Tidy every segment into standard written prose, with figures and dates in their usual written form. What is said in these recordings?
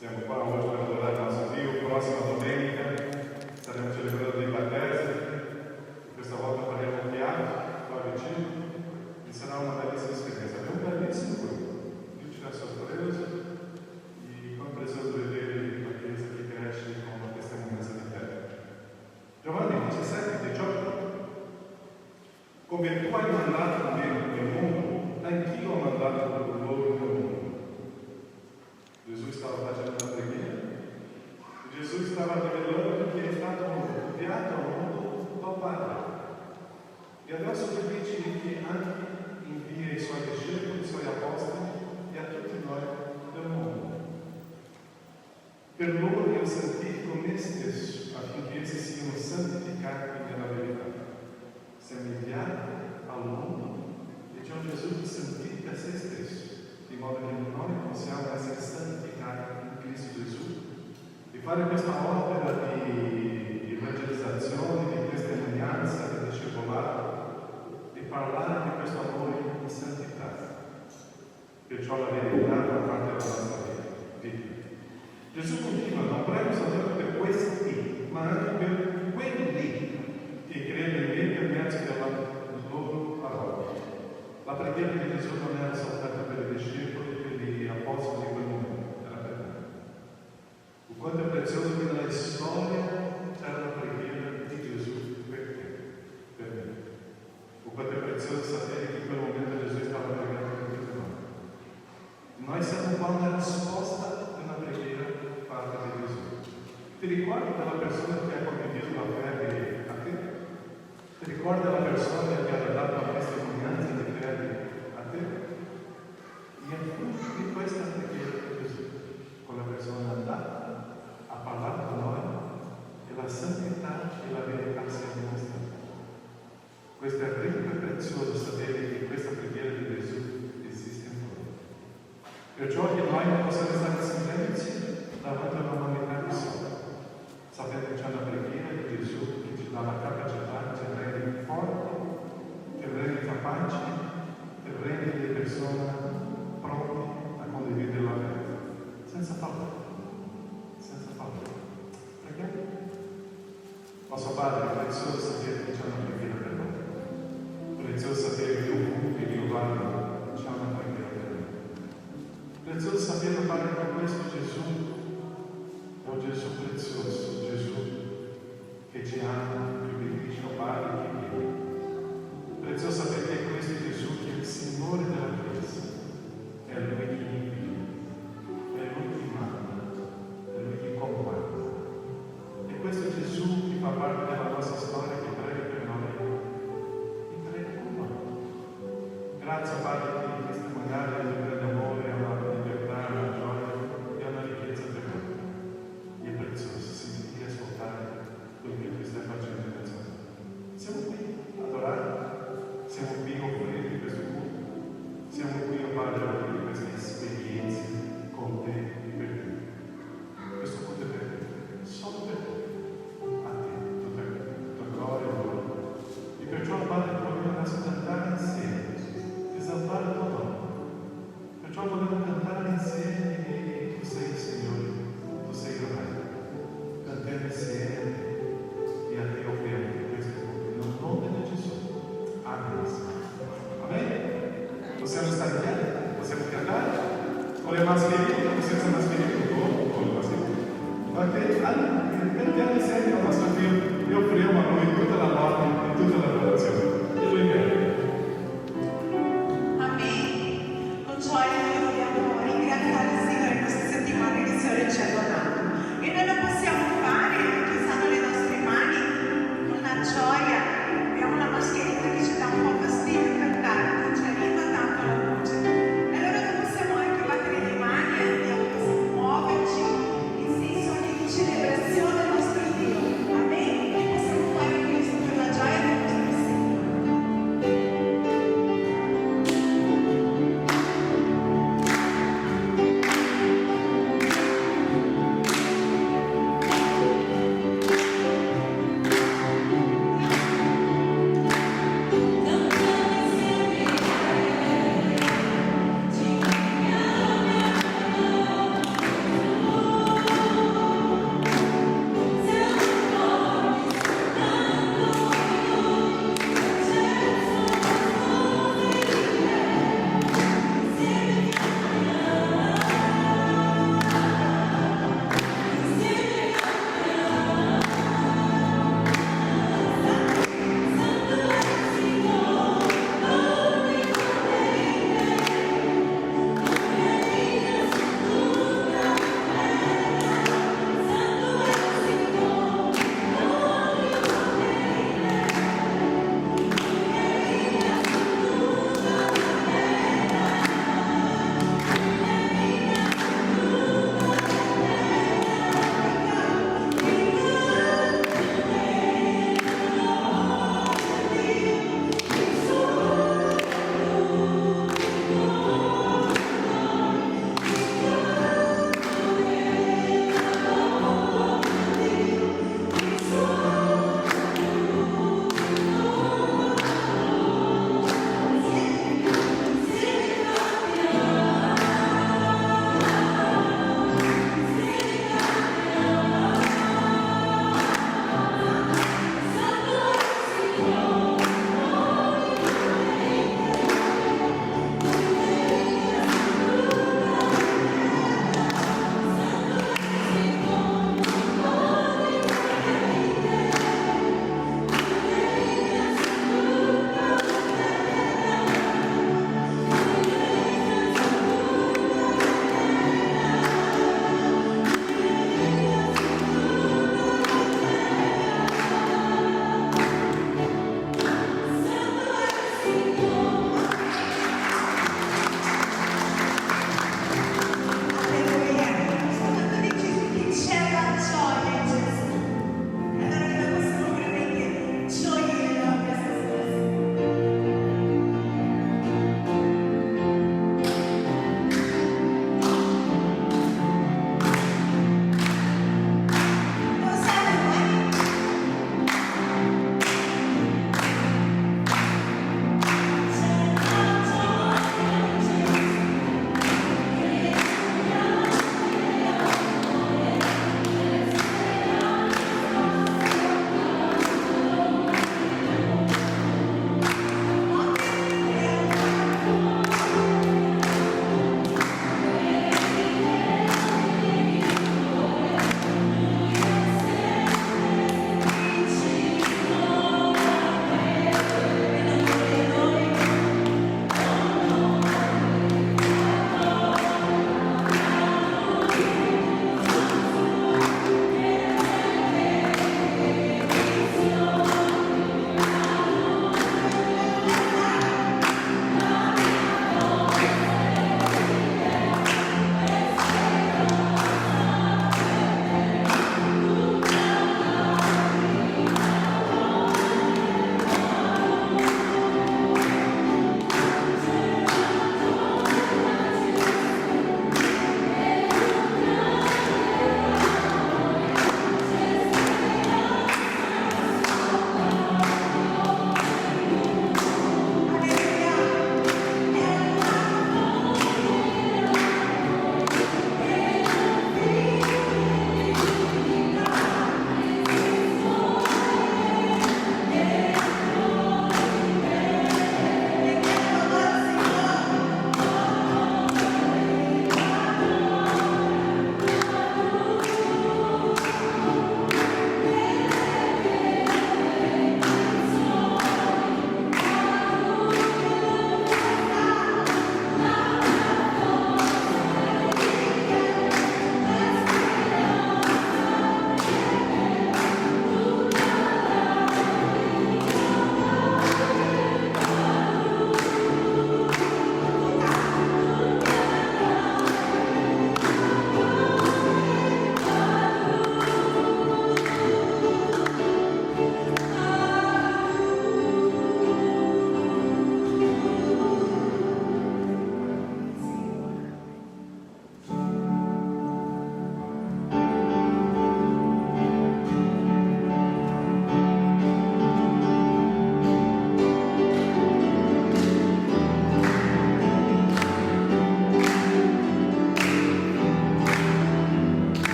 Siamo qua oggi per adorare il nostro Dio. Prossima domenica staremo celebrando dei battesimi. Questa volta faremo un viaggio qua vicino e sarà una bellissima esperienza. È un bellissimo quello. Dio ci ha sorpreso e come prezioso vedere la Chiesa che cresce con la testimonianza di fede. Giovanni 17:18. Come tu hai mandato me nel mondo, anch'io ho mandato loro nel mondo. Gesù stava facendo una preghiera. Gesù stava rivelando che è stato inviato al mondo dal Padre. E adesso ci dice che anche invia i suoi discepoli, i suoi apostoli e a tutti noi del mondo. Per loro io santifico me stesso affinché essi siano santificati nella verità. Siamo inviati al mondo e c'è un Gesù che santifica se stesso, di modo che noi possiamo essere santificati in Cristo Gesù e fare questa opera di evangelizzazione, di testimonianza, di discepolato e parlare di questo amore di santità. Perciò la verità fa parte della nostra vita. Gesù continua: non prego soltanto per questi, ma anche per quelli che credono in me per mezzo della loro parola. La preghiera di Gesù non era soltanto per i discepoli, per gli apostoli di quel momento, era per noi. Quanto è prezioso che nella storia c'era la preghiera di Gesù per te, per me. Quanto è prezioso sapere che in quel momento Gesù stava pregando per tutti noi. Noi siamo qua una risposta di una preghiera fatta di Gesù. Ti ricordi della persona che ha condiviso la fede a te? Ti ricordi della persona che ha dato la testimonianza di fede a te? E è frutto di questa preghiera di Gesù. Con la persona è andata, ha parlato con noi e la santità e la verità si è dimostrata. Questo è ricco e prezioso sapere che questa preghiera di Gesù esiste in noi. Perciò che noi non possiamo stare silenzio davanti all'umanità di sopra. Sapete che c'è una preghiera di Gesù che ci dà la capacità, ci rende forti, ci rende capaci, ci rende le persone pronte a condividere la fede. Senza paura. Senza paura. Preghiamo. Nostro Padre, è prezioso sapere che c'è una preghiera per noi. Prezioso sapere che ovunque Dio va, c'è una preghiera per noi. Prezioso sapere, Padre, che questo Gesù è un Gesù prezioso, Gesù che ci ama, che benedice il Padre che vive. Prezioso sapere che questo Gesù che è il Signore della Chiesa, è Lui che invia, è Lui che manda, è Lui che comanda. E questo Gesù che fa parte della nostra storia, che prega per noi, che prega con noi. Grazie Padre per testimoniare il grande amore, la libertà, la gioia e la ricchezza per noi. È prezioso sentire e ascoltare quello che tu stai facendo.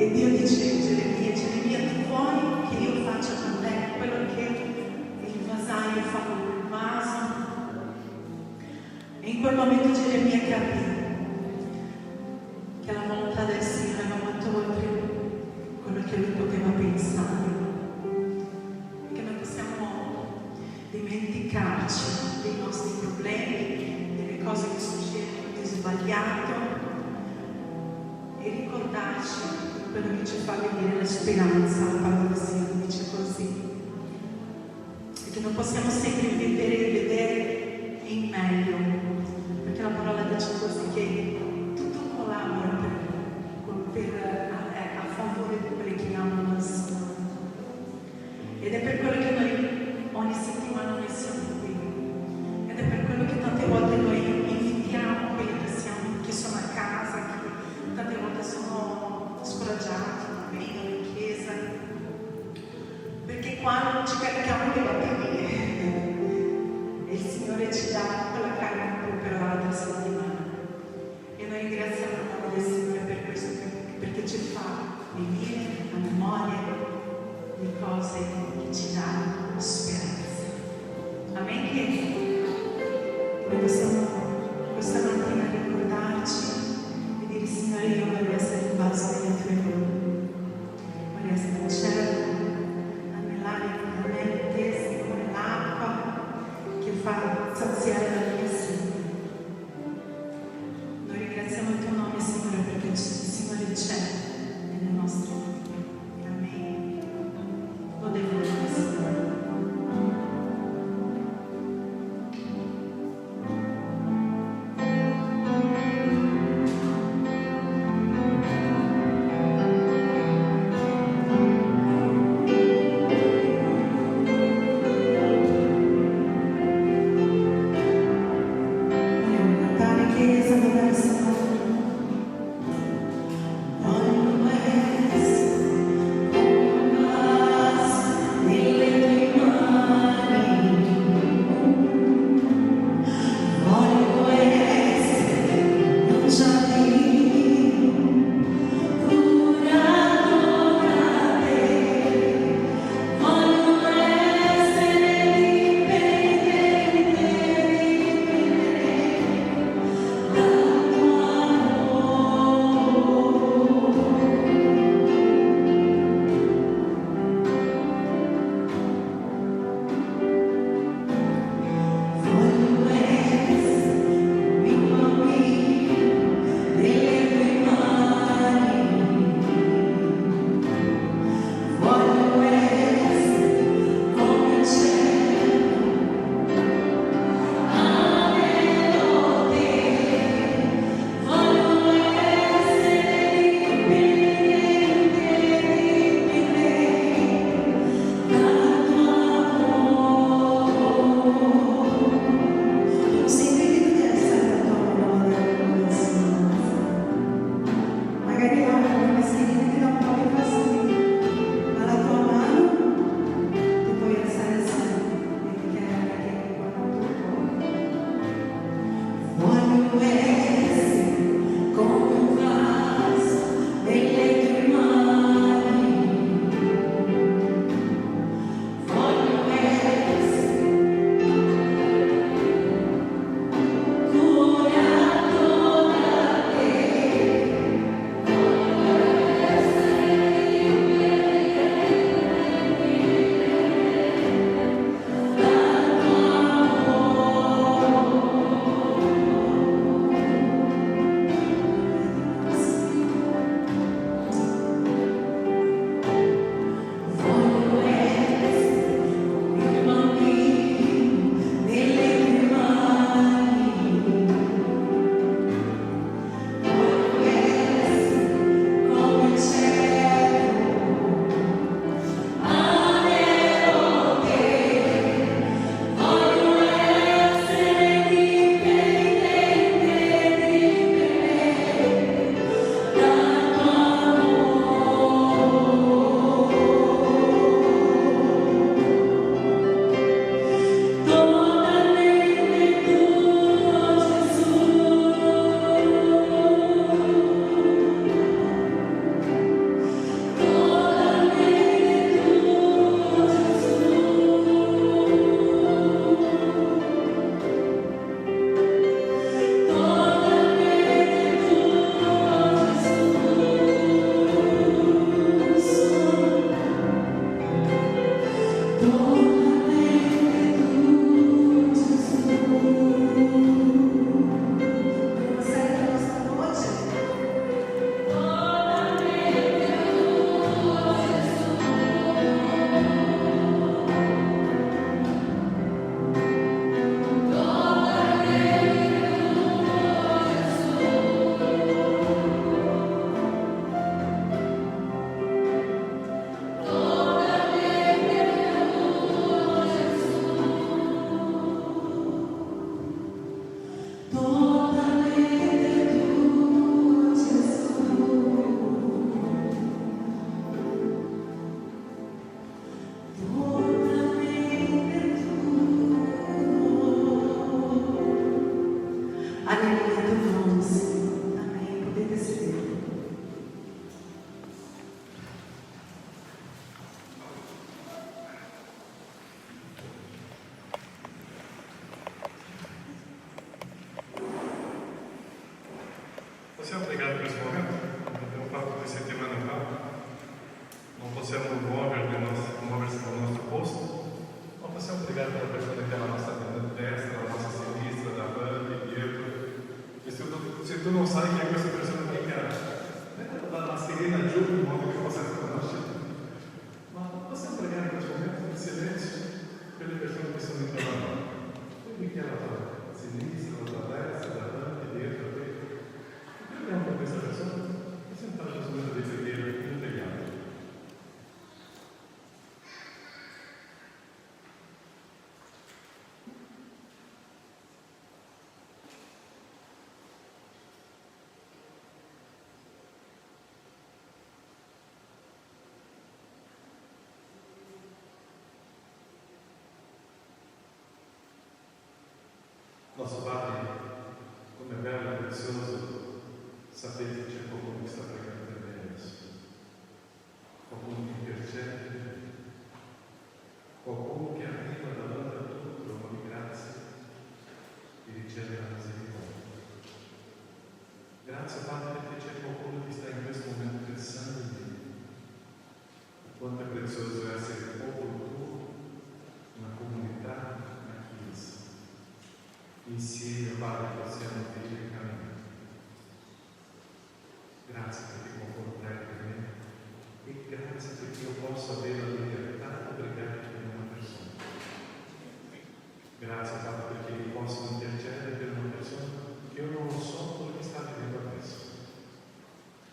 E Dio dice a Geremia, tu vuoi che io faccia con te quello che il vasaio fa con il vaso? E in quel momento Geremia capì che la volontà del Signore va molto oltre quello che lui poteva pensare, e che non possiamo dimenticarci dei nostri problemi, delle cose che succedono di sbagliato, e ricordarci quello che ci fa venire la speranza. La parola del Signore dice così, e che non possiamo sempre vedere in meglio, perché la parola dice così, che tutto collabora a favore di quelli che amano il Signore. Ed è per quello che noi ogni settimana noi siamo qui, ed è per quello che tante volte noi invitiamo quelli che sono a casa, che tante volte sono scoraggiati, non vengono in chiesa, perché qua ci carichiamo di batterie e il Signore ci dà quella carica per l'altra settimana. E noi ringraziamo il nome del Signore per questo, perché ci fa venire a memoria di cose che ci danno speranza. Amen. Noi possiamo questa mattina ricordarci e dire: Signore, io voglio essere il vaso delle tue mani, voglio essere il cielo, anelare con la mente, come l'acqua che fa saziare la mia sete. Noi ringraziamo il tuo nome, Signore, perché il Signore c'è nelle nostre vite. Amen. Lodevole Signore. Possiamo pregare per questo momento? Abbiamo fatto 2 settimane fa, non possiamo muoversi dal nostro posto, ma possiamo pregare per la persona che è alla nostra destra, alla nostra sinistra, davanti, dietro. E se tu non sai che è questa persona, mica la mascherina giù in modo che possa riconoscere. Ma possiamo pregare per questo momento in silenzio per le persone che sono intorno a noi. Quindi chi è alla sinistra, alla destra, davanti, dietro, preghiamo per questa persona. Possiamo fare questo momento di preghiera integrale. Nostro Padre, come è bello e prezioso sapere che c'è qualcuno che sta pregando per me adesso, qualcuno che intercede, qualcuno che arriva davanti a tutto trono di grazia e riceve la misericordia. Grazie Padre perché c'è qualcuno che sta in questo momento pensando di te. Quanto è prezioso essere il popolo tuo, una comunità, una chiesa. Insieme, Padre, possiamo dire cammino. Grazie perché qualcuno prega per me e grazie perché io posso avere la libertà di pregare per una persona. Grazie, Padre, perché io posso intercedere per una persona che io non so quello che sta vivendo adesso,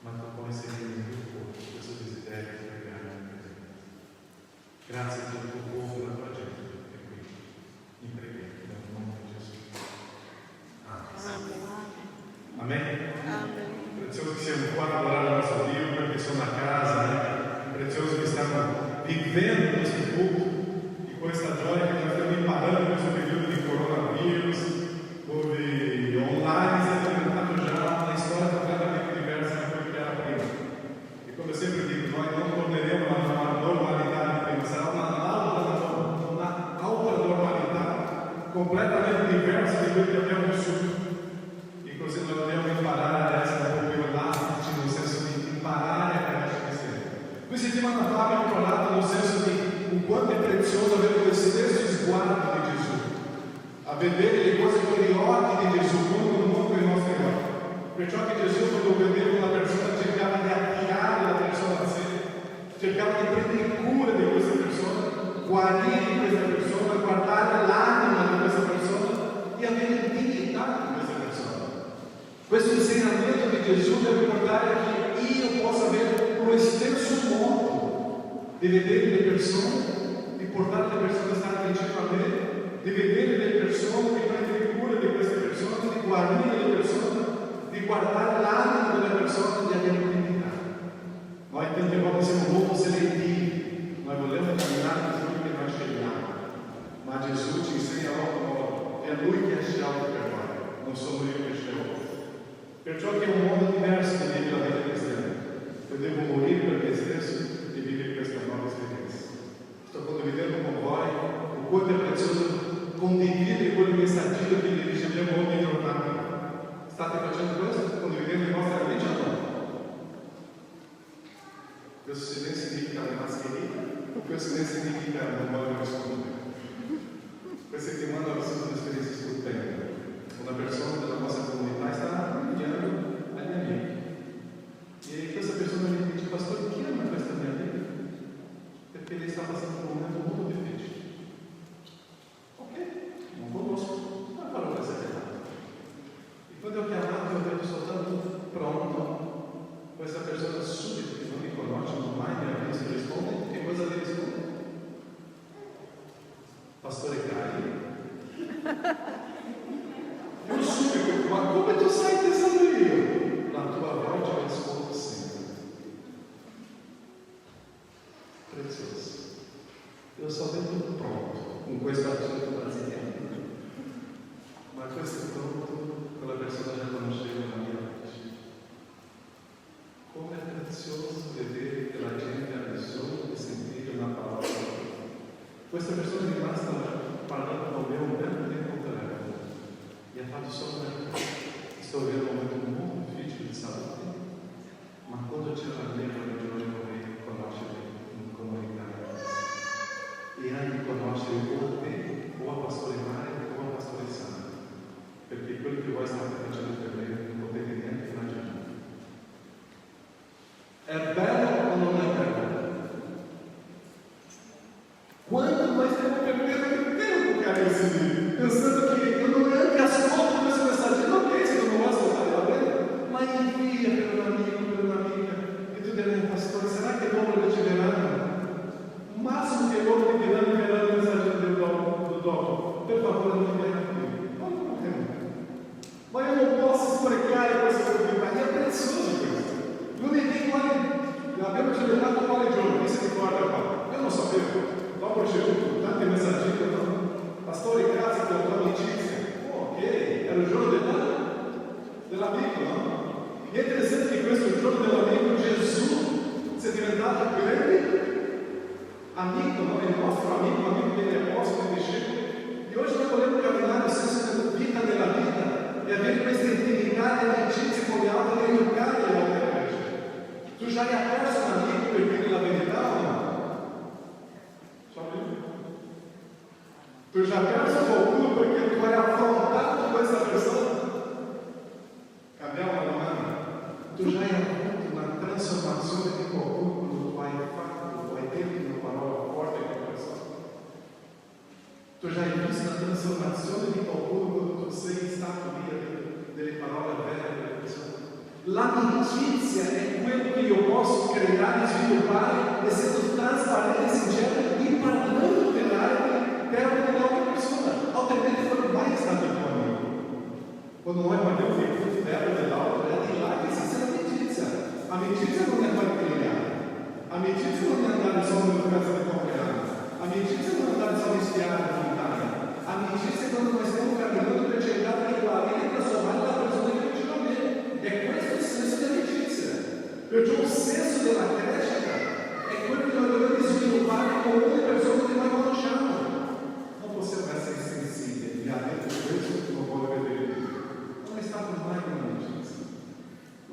ma tu puoi inserire nel mio cuore questo desiderio di pregare anche per me. Grazie per il tuo cuore e la tua gente che è qui in preghiera nel nome di Gesù. Amen. Amen. Prezioso che siamo qua a adorare il nostro Dio, perché sono a casa, prezioso che stiamo vivendo questo culto, di questa gioia che noi stiamo imparando in questo periodo di coronavirus, dove online si è diventato già una storia completamente diversa da quello che era prima. E come sempre dico, noi non torneremo alla normalità di prima, sarà un'altra normalità completamente diversa di quello che abbiamo vissuto. Così noi dobbiamo imparare ad essere un po' più elastici, nel senso di imparare a crescere sempre. 2 settimane fa abbiamo parlato nel senso di quanto è prezioso avere lo stesso sguardo di Gesù, a vedere le cose con gli occhi di Gesù, non con i nostri occhi. Perciò che Gesù, quando vedeva una persona, cercava di attirare la persona a sé, cercava di prendere cura di questa persona, guarire questa persona, guardare l'anima di questa persona e avere dignità di questa persona. Questo insegnamento di Gesù deve portare che io possa avere lo stesso modo di vedere le persone, di portare le persone a stare vicino a me, di vedere le persone, di prendere cura di queste persone, di guarire le persone, di guardare l'anima delle persone, di avere dignità. Noi tante volte siamo molto selettivi, noi vogliamo camminare con quello che noi scegliamo, ma Gesù ci insegna loro, è Lui che ha scelto per noi, non sono io che scelgo. Perciò che è un modo diverso di vivere la vita cristiana. Io devo morire per me stesso e vivere questa nuova esperienza. Sto condividendo con voi quanto è prezioso condividere quello messaggino che vi riceviamo ogni giornata. State facendo questo? Condividendo le vostre amici o no? Questo silenzio significa la mascherina? Questo silenzio significa non voglio rispondere. Questa settimana ho vissuto un'esperienza stupenda. Una persona della nostra comunità sta inviando agli amici e questa persona mi dice: Pastore, chi ama questa mia amica? Perché lei sta passando un momento molto difficile. Ok, non conosco, ma farò questa chiamata. E quando ho chiamato ho detto soltanto: pronto? Questa persona subito, che non mi conosce, non mai mi ha visto, risponde. Che cosa le risponde? Pastore Cai. Io subito, ma come tu stai pensando io? La tua voce la ascolto sempre. Prezioso. Io sono detto pronto con questo accento brasiliano. Ma questo è pronto, quella persona già conosceva la mia voce. Come è prezioso vedere che la gente ha bisogno di sentire una parola. Questa persona è rimasta parlando con me un bel tempo al telefono. E ha fatto solo una cosa. Sto vivendo un momento molto difficile di Quanto mais tempo perdendo tempo, cara, pensando que eu não ando as fotos dessa mensagem, não tem, se eu não gosto de estar vendo, mas envia pelo amigo, pela amiga, e tu dizendo, pastor, será que é bom para eu te verano? O máximo que é bom de verano a mensagem do Dom. Por favor, não me venha comigo. Mas eu não posso explicar a coisa que eu mas é precioso isso. Não ninguém pode, a Bíblia te levar para o Vale de Ouro, isso que corta, eu não sabia. Dá para o Jesus, tá tem mensagem, não? Pastor em casa, que eu estou notícia. Ok, era o giorno dell'amico, não? E é interessante que questo giorno dell'amico Gesù si è diventato grande amico, não? Il nostro amico degli apostoli, discepoli. E hoje nós podemos caminhar no senso da vita della vita e avere questa intimità e amicizia con gli altri e educare le altre persone. Tu già hai perso un amico per dire la verità o no? Tu já pensa qualcuno porque tu vai afrontado com essa pessoa? Cambiamo la mano. Tu já hai avuto una trasformazione di qualcuno quando tu hai fatto, hai detto una parola forte a quella persona? Tu já hai visto la trasformazione di qualcuno quando tu sei stato via delle parole belle a quella persona? L'amicizia è quello che io posso creare e sviluppare essendo trasparente e sincero e parlando dell'arte perto dell'altra persona, altrimenti non mai stato il tuo amico. Quando noi parliamo di perto dell'altro, è di là che si sa l'amicizia. Amicizia non è partilhare, amicizia non è andare solo nella casa di compleanno, amicizia non è andare solo in spiaggia in montagna, amicizia è quando noi stiamo camminando per cercare di guarire e trasformare la persona che ci va bene. È questo il senso di amicizia. Perciò il senso della crescita è quello che noi dobbiamo sviluppare con ogni persona che noi conosciamo. Possiamo essere sensibili e avere questo che non vuole vedere. Non è stato mai un'amicizia,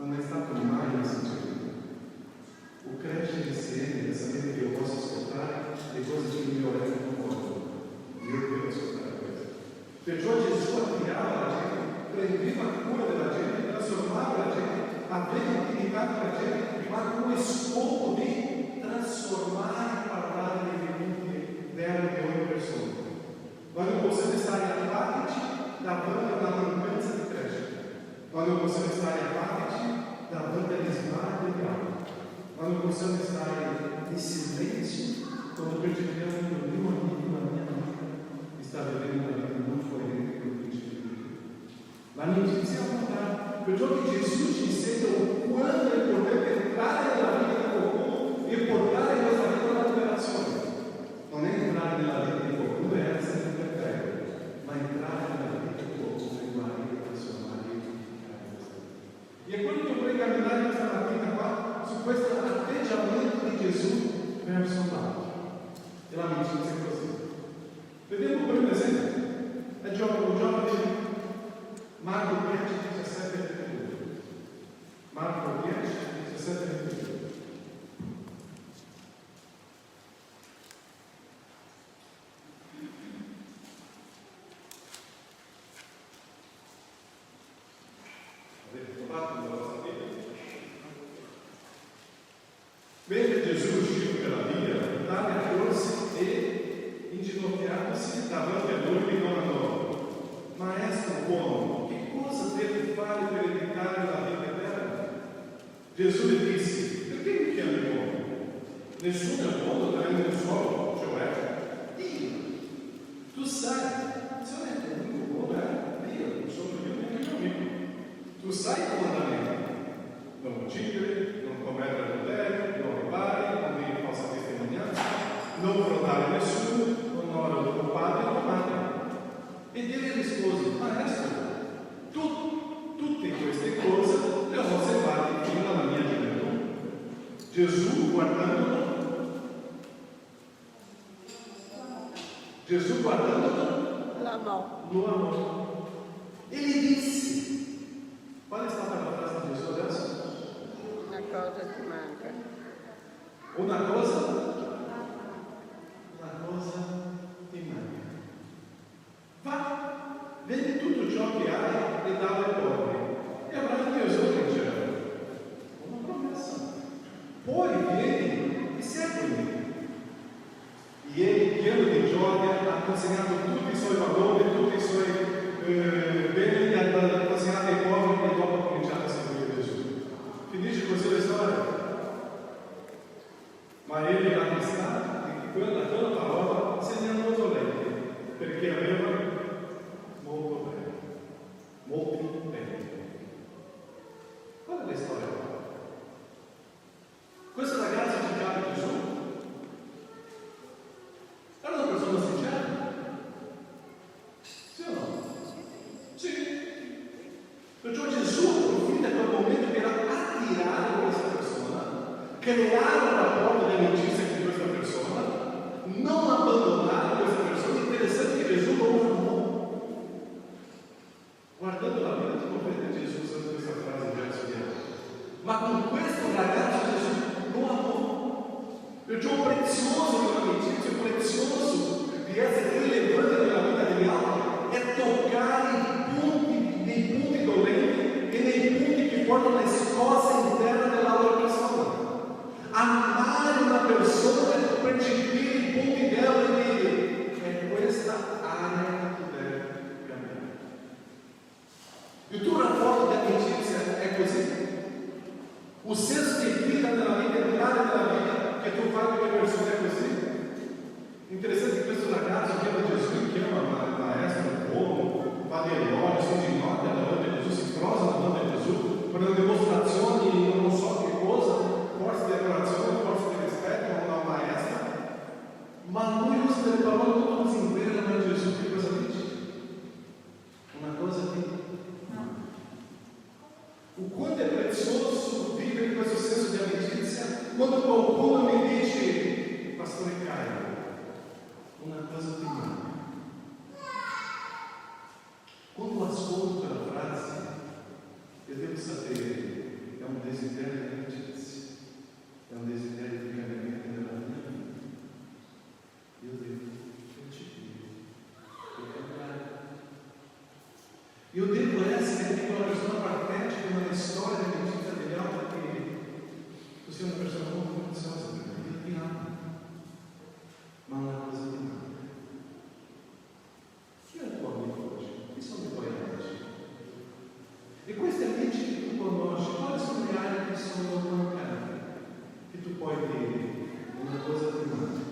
non è stato mai una sincerità. O crescere insieme e sapere che io posso ascoltare le cose che il mio orecchio non vuole. Io devo ascoltare questo. Perciò Gesù attirava la gente, prendeva cura della gente, trasformava la gente, aveva intimità con la gente, ma con lo scopo di trasformare e parlare dei venuti della di ogni persona. Nós não possiamo stare apatici davanti a una mancanza di crescita. Nós non possiamo stare apatici davanti agli sbagli degli altri. Nós non possiamo stare in silenzio quando percepiamo che il mio amico, la mia amica, sta vivendo una vita non coerente con il principio di Dio. L'amicizia è importante. Perciò che Gesù ci insegna quanto è importante entrare nella vita di qualcuno e portare questa vita alla liberazione. Non è entrare nella vita di qualcuno, è essere ma entrare nella vita di qualcuno e guarire, trasformare e vivificare questa vita. E è quello che vorrei camminare questa mattina qua su questo atteggiamento di Gesù verso l'altro. E l'amicizia è così. Vediamo per un esempio. È un giorno di Marco 10, 17 e 22. Marco 10, 17 e 22. Mentre Gesù usciva pela via, Natale accorse e, inginocchiandosi davanti a lui, gli domandò: Maestro buono, che cosa devo fare per evitare la vita eterna? Gesù le disse: Perché mi chiami buono? Nessuno è buono tranne un solo, cioè Dio. Tu sai, se non è l'unico buono è Dio, non sono io neanche il mio amico. Tu sai il comandamento: non uccidere, non commettere adulterio, non rubare, non dire falsa testimonianza, non frodare nessuno, onora il tuo padre e tua madre. E Dio gli rispose: Maestro, tutte queste cose le ho osservate fino alla mia gioventù. Gesù guardandolo, lo amò e gli disse: qual è stata la frase di Gesù adesso? Una cosa ti manca. Una cosa ti manca. Va, vendi tutto ciò che hai e dà ai poveri e avrai un tesoro in cielo. Una promessa. Poi vieni e seguimi. E egli Giovanni ha consegnato tutti i suoi valori, tutti i suoi beni, ha consegnato ai poveri e dopo ha cominciato a seguire Gesù. Finisce così la storia. Ma egli ha acquistato di quella parola segnando lei, perché aveva molto bene, molti beni. Qual è la storia? Questo ragazzo cercava Gesù. Era una persona sincera. Sì o no? Sì. Perciò Gesù approfitta quel momento per attirare questa persona, creare un rapporto di amicizia con questa persona, non abbandonare questa persona. Interessante che Gesù lo amò. Guardando la vita, tu non vedi Gesù usando questa frase verso di altri. Ma con questo ragazzo Gesù lo amò. Perciò prezioso di un'amicizia, prezioso di essere rilevante nella vita degli altri è toccare i punti, nei punti dolenti e nei punti che portano le cose interne dell'altra persona. Amare una persona è percepire i punti della vita. È questa area che tu devi cambiare. Il tuo rapporto di amicizia è così. O senso di vita nella vita, nell'area della vita che tu fai con le persone è così. Interessante che questo ragazzo chiama Gesù, chiama il maestro, uomo, va di elogio, si ginocchia davanti a Gesù, si prosa davanti a Gesù, per le dimostrazioni, non so che cosa, forse di adorazione, forse di rispetto a una maestra, ma lui usa delle parole molto sincere davanti a Gesù. Che cosa dice? Una cosa di o quanto è prezioso vivere questo senso di amicizia quando qualcuno mi dice, Pastore Caio, una cosa ti manca. Quando ascolto quella frase, io devo sapere che è un desiderio di amicizia, è un desiderio di cambiamento nella mia vita. Io devo percepire e cambiare. Io devo essere tipo una persona partecipe nella storia dell'amicizia degli altri, perché tu sei una persona molto preziosa per me, io ti amo. Ma una cosa ti manca. Chi è il tuo amico oggi? Chi sono i tuoi amici? E questi amici che tu conosci, quali sono le aree che sono mancanti? Che tu puoi dire, una cosa ti manca.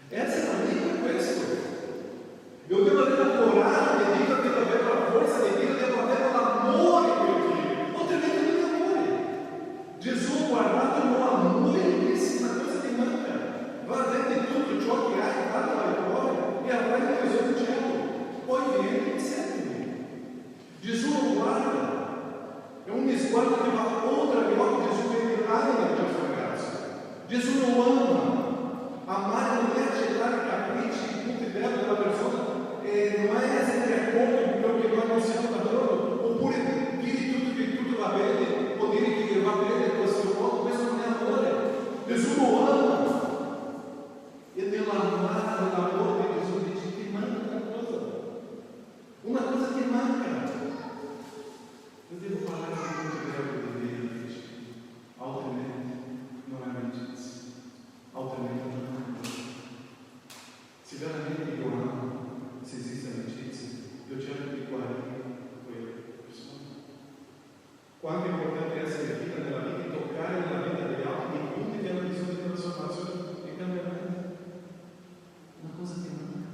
Essere amico è questo. Io devo avere la coraggio di dire, devo avere la forza di dire, devo avere l'amore per Dio. Altrimenti non è amore. Gesù guardato il tuo amore e disse, una cosa ti manca. Va a vendere tutto ciò che hai, dato ai poveri e avrai un tesoro in cielo. Poi vieni e seguimi. Gesù lo guarda. È un sguardo che va oltre gli occhi. Gesù vede l'anima di questo ragazzo. Gesù lo ama. Amare non è accettare i capricci, i punti belli della persona. Non è essere d'accordo con quello che noi non siamo d'accordo, oppure dire tutto che tutto va bene, o dire che va bene in questo modo. Questo non è amore. Gesù lo ama. E nell'amare, nell'amore di Gesù dice, ti manca una cosa. Una cosa ti manca. Io devo parlare di tutto bello di Dio, dice. Altrimenti non è amicizia. Altrimenti non è amore. Se veramente io amo, se esiste amicizia, io cerco di guardare quelle persone. Quanto è importante essere viva nella vita e toccare nella vita degli altri i punti che hanno bisogno di trasformazione e cambiamento. Una cosa ti manca.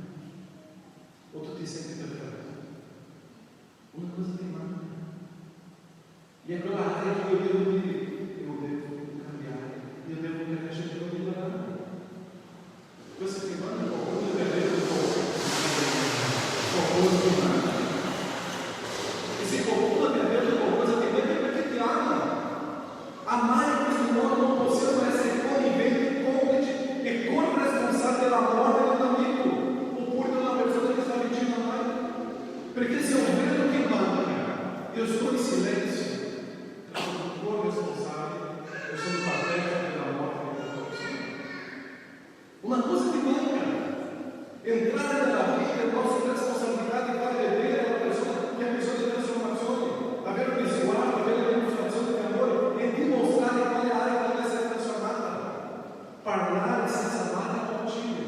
O tu ti senti perfetto. Una cosa ti manca. E è quella area che io devo dire, io devo cambiare, io devo crescere, devo migliorare. Questo ti manca qualcuno deve avere qualcosa ti manca. E se qualcuno ti ha detto qualcosa ti manca, perché ti ama. Amare in questo modo non possiamo essere conniventi, complici e corresponsabili della morte di un amico oppure di una persona che sta vicino a noi. Perché se io vedo che manca, io sto in silenzio, io sono corresponsabile, io sono partecipe della morte di questa persona. Una cosa ti manca. Entrare nella vita è la nostra responsabilità di fare vedere alla persona che ha bisogno di trasformazione, avere un risguardo, avere una dimostrazione di amore e dimostrare quale area deve essere trasformata. Parlare senza amare non uccide.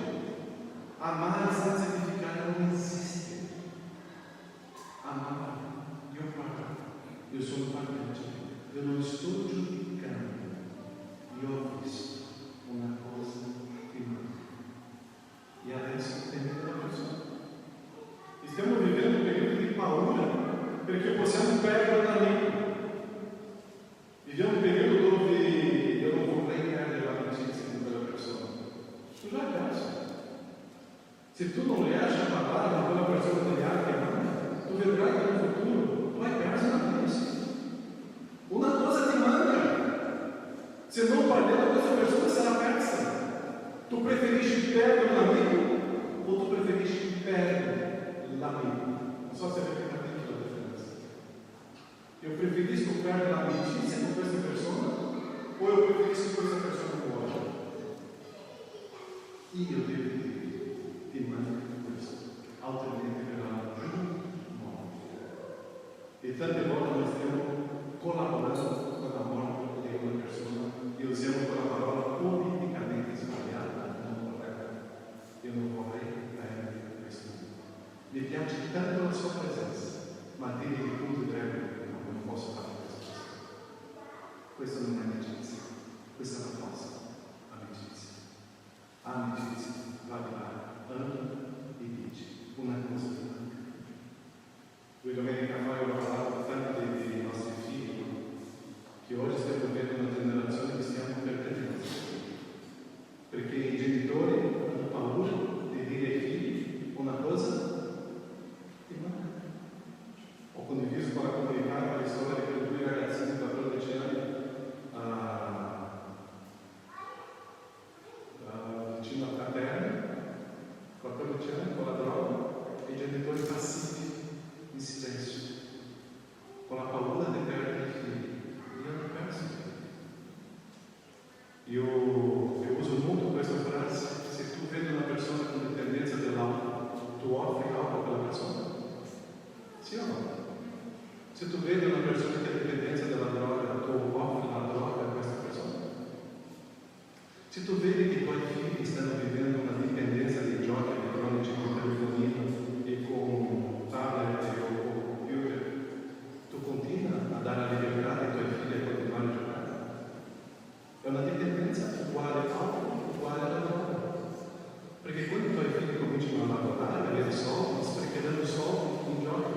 Se tu non riesci a parlare con quella persona degli altri, tu vedrai che nel futuro tu hai perso una vita. Una cosa ti manca. Se non parli con questa persona sarà persa. Tu preferisci perdere un amico o tu preferisci perdere l'amico? Non so se avete capito la differenza. Io preferisco perdere l'amicizia con questa persona o io preferisco che questa persona muore? Io devo dire, ti manca questo, altrimenti verrà giù morte. E tante volte noi stiamo collaborando con la morte di una persona e usiamo quella parola politicamente sbagliata, non corretta. Io non vorrei perdere questo. Mi piace tanto la sua presenza, ma dire il punto debole, no, non posso fare questo. Questa non è amicizia, questa è una falsa amicizia. Amicizia, va di là, e dici una cosa di manca. Due domenica fa ho parlato tanto dei nostri figli, che oggi stiamo vedendo una generazione che stiamo perdendo. Perché i genitori hanno paura di dire ai figli una cosa di manca. Ho condiviso con la comunità la storia di quei due ragazzini di 14 anni vicino a Caterina, 14 anni con la droga, e i genitori passivi in silenzio, con la paura di perdere i figli. Io hanno perso i figli. Io uso molto questa frase: se tu vedi una persona con dipendenza dell'alcol, tu offri l'alcol a quella persona? Sì o no? Se tu vedi una persona che ha dipendenza della droga, tu offri la droga a questa persona? Se tu vedi che i tuoi figli stanno vivendo una dipendenza dei giochi elettronici con telefonino e con tablet o con computer, tu continui a dare la libertà ai tuoi figli a continuare a giocare. È una dipendenza uguale all'altro, uguale alla droga. Perché quando i tuoi figli cominciano a lavorare, a avere soldi, sprecheranno soldi in giochi.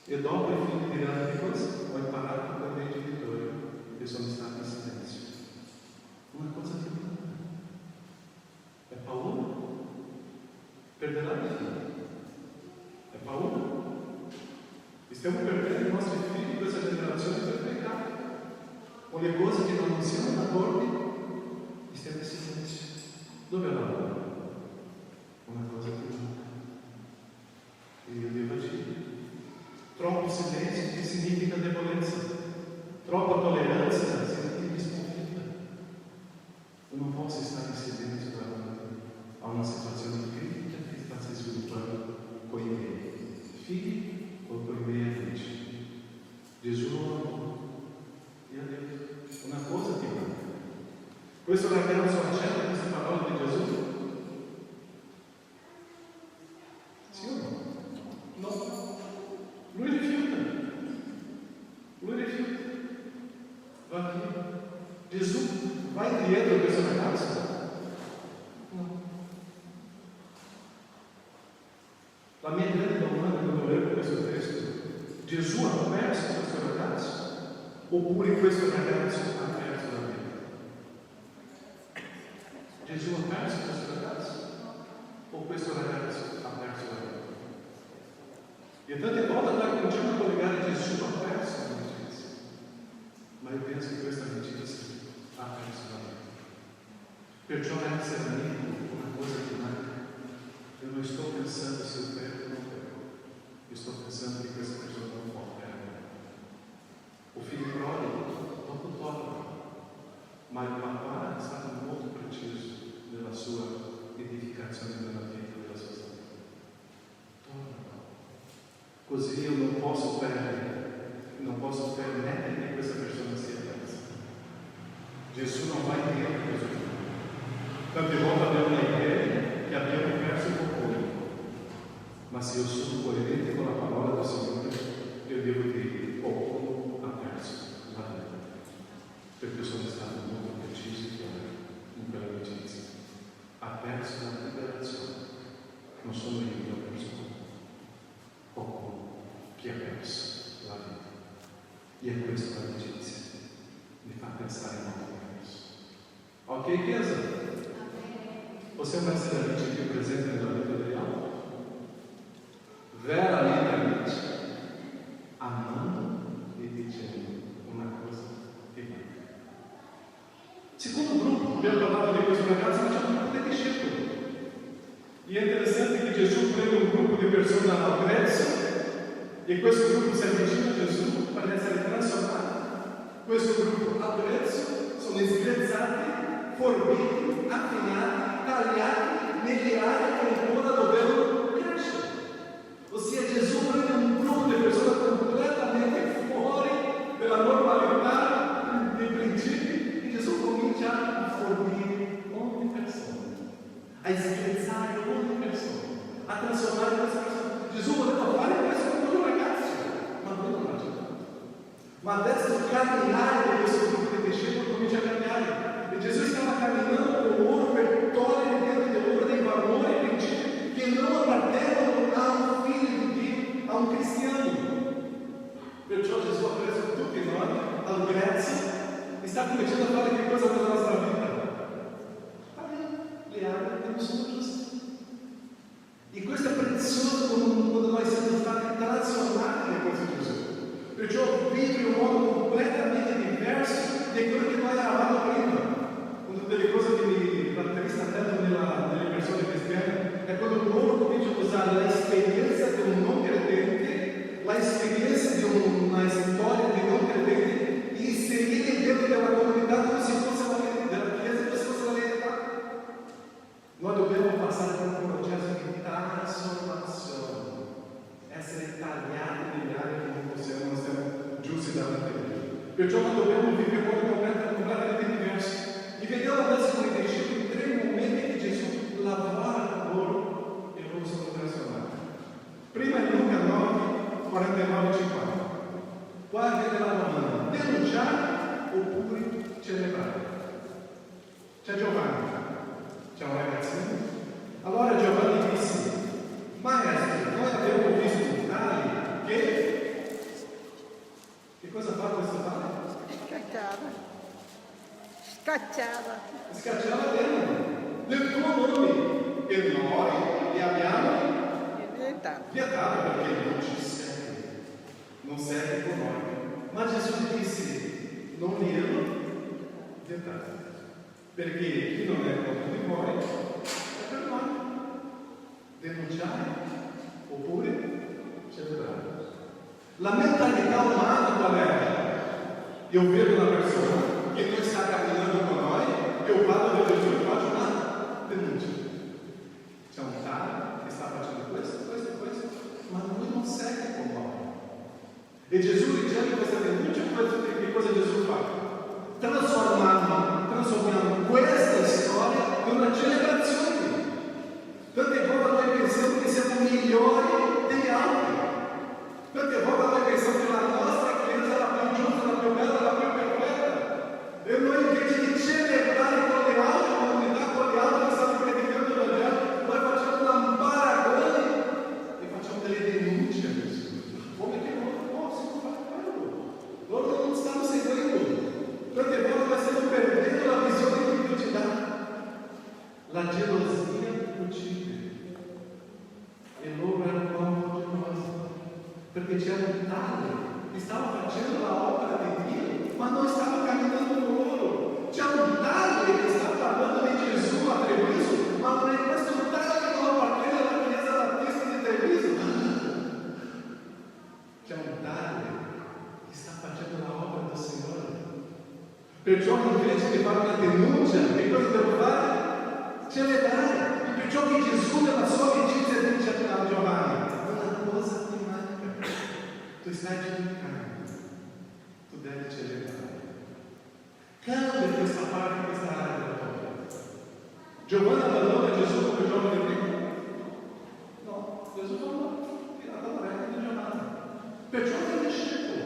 E dopo i figli diranno: che cosa? Ho imparato dai miei genitori e sono stati in silenzio. Una cosa che mi manca. È paura. Perderai i figli. È paura. E stiamo perdendo i nostri figli, questa generazione, per peccato. Con le cose che non siamo d'accordo, e stiamo in silenzio. Dove è la paura? Una cosa che mi manca. E io devo agire. Troppo silenzio che significa debolezza. Troppa tolleranza significa sconfitta. Io non posso stare in silenzio davanti a una situazione critica che sta si sviluppando con i miei figli o con i miei amici. Gesù gli ha detto una cosa che manca. Questo ragazzo accetta queste parole di Gesù? Sì o no? No. Lui rifiuta. Va via. Gesù vai dietro a questo ragazzo? No. La mia grande domanda quando leggo questo testo: Gesù ha perso questo ragazzo? Oppure questo ragazzo ha perso la vita? Gesù ha perso questo ragazzo? O questo ragazzo ha perso la vita? E tante volte noi cominciamo a collegare Gesù ha perso l'amicizia. Ma io penso che questa amicizia ha perso la vita. Perciò essere amico una cosa che manca. Io non sto pensando se io perdo o non perdo. Io sto pensando che questa persona non può perdere. O figlio prodigo, dopo torna. Ma il papà è stato molto preciso nella sua edificazione della vita della sua vita. Torna. Così io non posso perdere, non posso permettere che questa persona sia persa. Gesù non va in dietro questo. Tante volte abbiamo l'idea che abbiamo perso qualcuno, ma se io sono coerente con la parola del Signore, io devo dire: qualcuno ha perso la vita, perché sono stato molto preciso e chiaro in quell'amicizia. Ha perso la liberazione, non sono io che ho perso qualcuno che ha perso la vita. E è questa l'amicizia, mi fa pensare molto a questo. Ok, Chiesa? Você é uma excelente aqui presente na vida real? Veramente amando e dizendo uma coisa que marca. Segundo grupo, pela palavra de Deus para casa, é um grupo de discípulos. E é interessante que Jesus prende um grupo de pessoas ao Grécia, e com esse grupo se avvicina a Jesus para essere transformati. Questo gruppo avvezzo sono sgrezzati, forbiti, affinati, tagliati nelle aree che ancora dovevano crescere. Ossia Gesù prende un gruppo di persone completamente fuori dalla normalità dei principi e Gesù comincia a forbire ogni persona, a sgrezzare ogni persona, a trasformare queste persone. Gesù voleva fare questo con un ragazzo, ma lui non l'ha accettato. Ma adesso il camminare di questo gruppo di discepoli comincia a cambiare. E Gesù stava camminando con loro per togliere dentro di loro dei valori e principi che non appartengono a un figlio di Dio, a un cristiano. Perciò Gesù ha preso tutti noi al Grezio e sta cominciando a fare che cosa nella nostra vita? Le armi che non sono giuste. E questo è prezioso quando noi siamo stati trasformati in questo Gesù. Perciò vive in un modo completamente diverso di quello che noi eravamo prima. Una delle cose che mi caratterizza tanto nelle persone cristiane è quando loro cominciano a usare l'esperienza di un non credente, l'esperienza di una storia di non credente, e inserire dentro della comunità come se fosse della Chiesa, come se fosse la verità. Noi dobbiamo passare per un processo di trasformazione, essere tagliati negli aree che non siamo giusti davanti a Dio. Perciò noi dobbiamo vivere un modo completamente diverso. E vediamo adesso con i discepoli 3 momenti che Gesù lavora con loro e loro sono trasformati. Prima in Luca 9, 49 e 50. Qua avete la domanda: denunciare oppure celebrare? C'è Giovanni. C'è un ragazzino. Allora Giovanni disse: Maestro, noi abbiamo visto un tale che cosa fa questo tale? Scacciava nel tuo nome e noi li abbiamo vietato perché non ci sei, non sei con noi. Ma Gesù disse: non li hanno vietato, perché chi non è contro di voi è per noi. Denunciare oppure celebrare. La mentalità umana qual è? Io vedo una persona che non sta camminando con noi, io vado da Gesù e faccio una denuncia. C'è un tale che sta facendo questo, ma lui non segue con noi. E Gesù riceve questa denuncia, che cosa Gesù fa? Trasformiamo questa storia in una celebrazione. Tante volte noi pensiamo che siamo migliori degli altri. Tante volte noi pensiamo che la nostra Chiesa è la più giusta, la più bella, la più perfetta. E noi invece di celebrare con le altre comunità, con gli altri che stanno predicando il Vangelo, noi facciamo un paragone e facciamo delle denunce a Gesù. Come che loro possono fare quello? Loro non stanno seguendo. Tante volte noi stiamo perdendo la visione che Dio ci dà. La gelosia uccide. E loro erano gelosi, perché c'era un tale che stava facendo la opera di Dio, ma non stava camminando con loro. C'è un tale che sta parlando di Gesù a Treviso, ma non è questo tale che non appartiene alla Chiesa Battista di Treviso. C'è un tale che sta facendo la opera del Signore. Perciò invece di fare una denuncia, che cosa devo fare? Celebrare. Perciò che Gesù nella sua amicizia dice a Giovanni: una cosa ti manca, tu stai giudicando, tu devi celebrare. Cambia questa parte, questa area della tua vita. Giovanni abbandona Gesù come giovane prima? No, Gesù fa tira dalla retta di Giovanni. Perciò è un discepolo.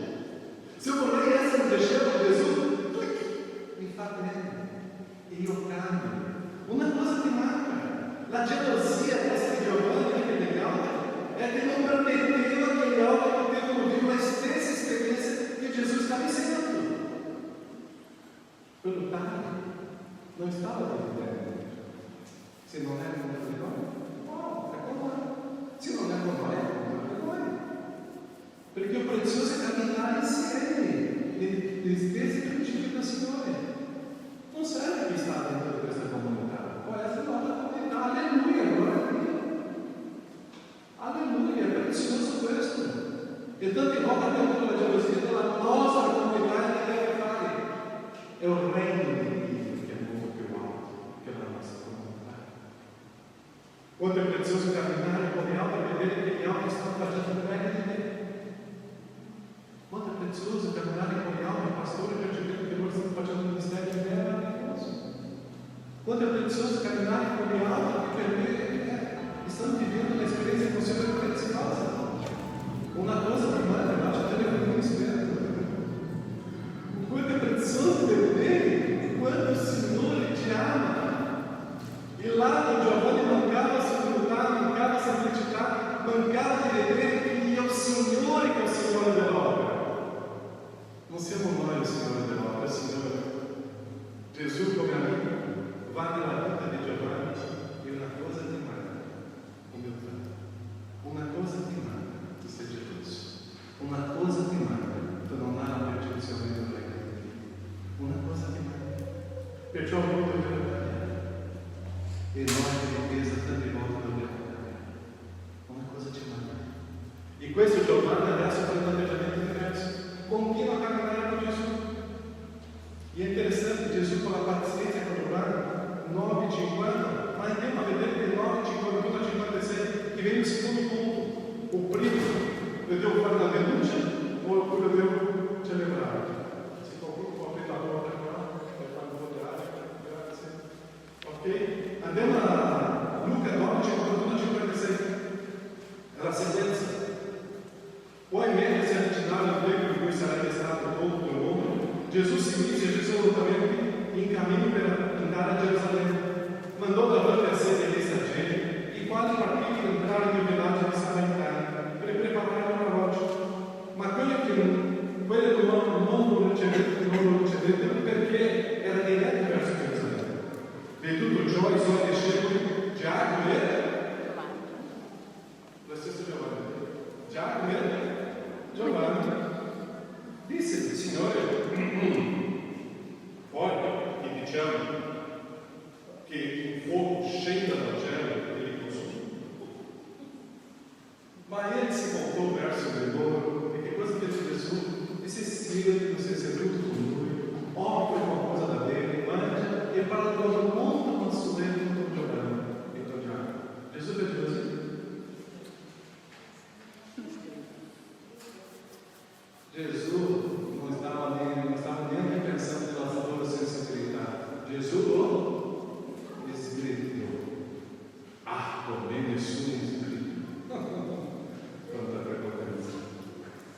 Se io vorrei essere un discepolo di Gesù, mi fa bene e io cambio. Una cosa ti manca. La gelosia questa di Giovanni e degli altri è che non permetteva che gli altri potevano vivere la stessa esperienza che Gesù stava insegnando. Quello tale non stava vivendo. Se non è con vergogna, no, è con noi. Se non è con noi, è con vergogna. Perché è prezioso camminare insieme negli stessi principi del Signore. Non serve chi sta dentro di questa comunità, può essere una comunità, alleluia, gloria a Dio. Alleluia, è prezioso questo. E tante volte abbiamo la gelosia della nostra comunità che deve fare. È un regno di Dio che è molto più alto che la nostra comunità. Quanto è prezioso camminare con gli altri e vedere che gli altri stanno facendo meglio di me. Quanto è prezioso camminare con gli altri pastori per vedere che loro stanno facendo un ministero meraviglioso. Quanto è prezioso camminare con gli altri per vedere che stanno vivendo un'esperienza così preziosa. Una cosa che manda, lascia telefono spento. Quanto è prezioso vedere quanto il Signore ti ama. E là in Giovanni mancava sobrietà, mancava semplicità, mancava di vedere che è il Signore che è il Signore dell'opera. Non siamo noi il Signore dell'opera, è il Signore. Gesù come amico va nella vita di Giovanni e una cosa ti manca, umiltà. Una cosa ti manca. Tu sei geloso, una cosa ti manca, tu non hai la percezione del regno di Dio, una cosa ti manca, perciò molto dobbiamo cambiare e noi di Chiesa tante volte dobbiamo cambiare, una cosa ci manca. E questo Giovanni adesso fa un atteggiamento diverso, continua a camminare con Gesù. E è interessante Gesù con la pazienza con Giovanni 9,50, ma andiamo a vedere che 9,51 a 56 che viene il secondo punto. O primo, io devo fare la denuncia o quello devo celebrare? Se qualcuno può aprire la porta qua per fare un po' di aria, grazie. Ok? Andiamo a Luca 12, 41, 56. È la sentenza. Poi mentre si avvicinava il tempo in cui sarebbe stato tolto il mondo, Gesù si mise risolutamente in cammino per andare a Gerusalemme. Mandò davanti a sé degli estrangeri, i quali partiti per entrare nel villaggio di Samaritani per preparare una roccia. Ma quelli non lo ricevettero perché era diretto verso Gerusalemme. Veduto ciò, i suoi discepoli, Giacomo e lo stesso Giovanni, Giacomo e Giovanni, disse: Signore, poi gli diciamo che un fuoco scenda dal cielo e li consumi. Ma ele si voltou verso di loro e che cosa fece Gesù? Disse: Spirito, você seduto con lui, offre qualcosa da bere, mangia e parla con molto consuelo con Giovanni e con Giacomo. Gesù fece così. Gesù non stava neanche pensando nella sua sensibilità. Gesù sgridiò. Con me nessuno sgrida. Quanta prepotenza.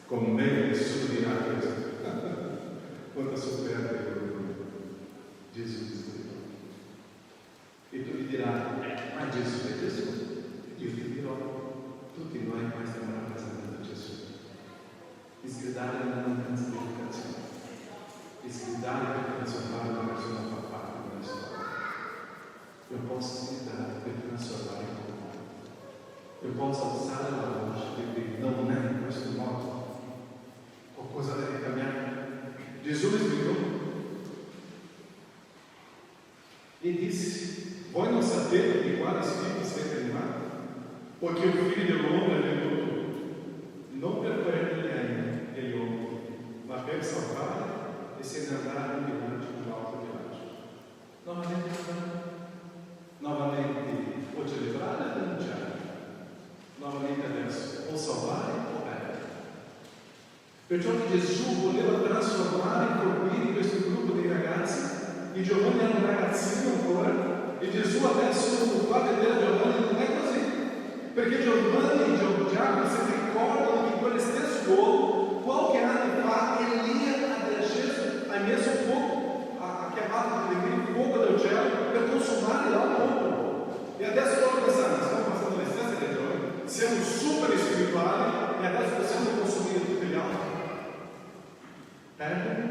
Con me nessuno dirà questo. Quanta sofferenza. Gesù sgridò. E tu gli dirai: ma Gesù è Gesù. Io ti dirò: tutti noi qua stiamo rappresentando Gesù. Sgridare nella mancanza di educazione, sgridare per trasformare una persona fa parte della storia. Io posso sgridare per trasformare il mondo. Io posso alzare la voce e dire: non è in questo modo. Qualcosa deve cambiare. Gesù sgridò e disse: voi non sapete di quale spirito siete animati, poiché il figlio dell'uomo è venuto non per prendere gli uomini, ma per salvare e se ne andare in viaggio di un altro viaggio. Novamente o celebrare o denunciare. Novamente adesso, o salvare o perdere. Perciò Gesù voleva trasformare e colpire questo gruppo di ragazzi. E Giovanni era un ragazzino ancora, e Gesù adesso lo fa vedere Giovanni non è così. Perché Giovanni e Giacomo si ricordano di quello stesso luogo, qualche anno fa Elia ha messo fuoco, ha chiamato il fuoco del cielo per consumare là il popolo. E adesso loro pensano: stiamo passando le stesse regioni, siamo super spirituali e adesso possiamo consumare tutti gli altri. Perdere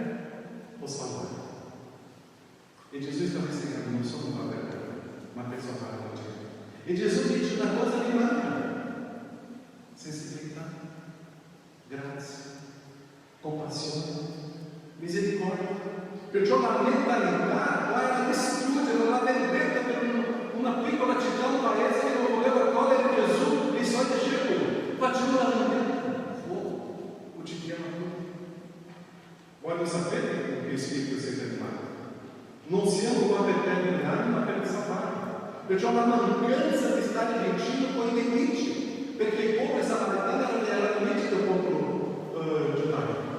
o salvare? E Gesù stava insegnando: non sono qua per perdere, uma pessoa paralítica. E Gesù dice una cosa che manca: sensibilità, grazia, compassione, misericordia. Perciò la mentalità qua era distrutta, la vendetta per una piccola città, un paese che non voleva accogliere Gesù e i suoi discepoli. Facciamo la vendetta, uccidiamo tutti. Voglio sapere con che spirito siete animati. Non siamo qua per perdere l'anima, ma per salvare. Perciò la mancanza di stare vicino con i nemici, perché il popolo samaritano era nemici del popolo giudaico.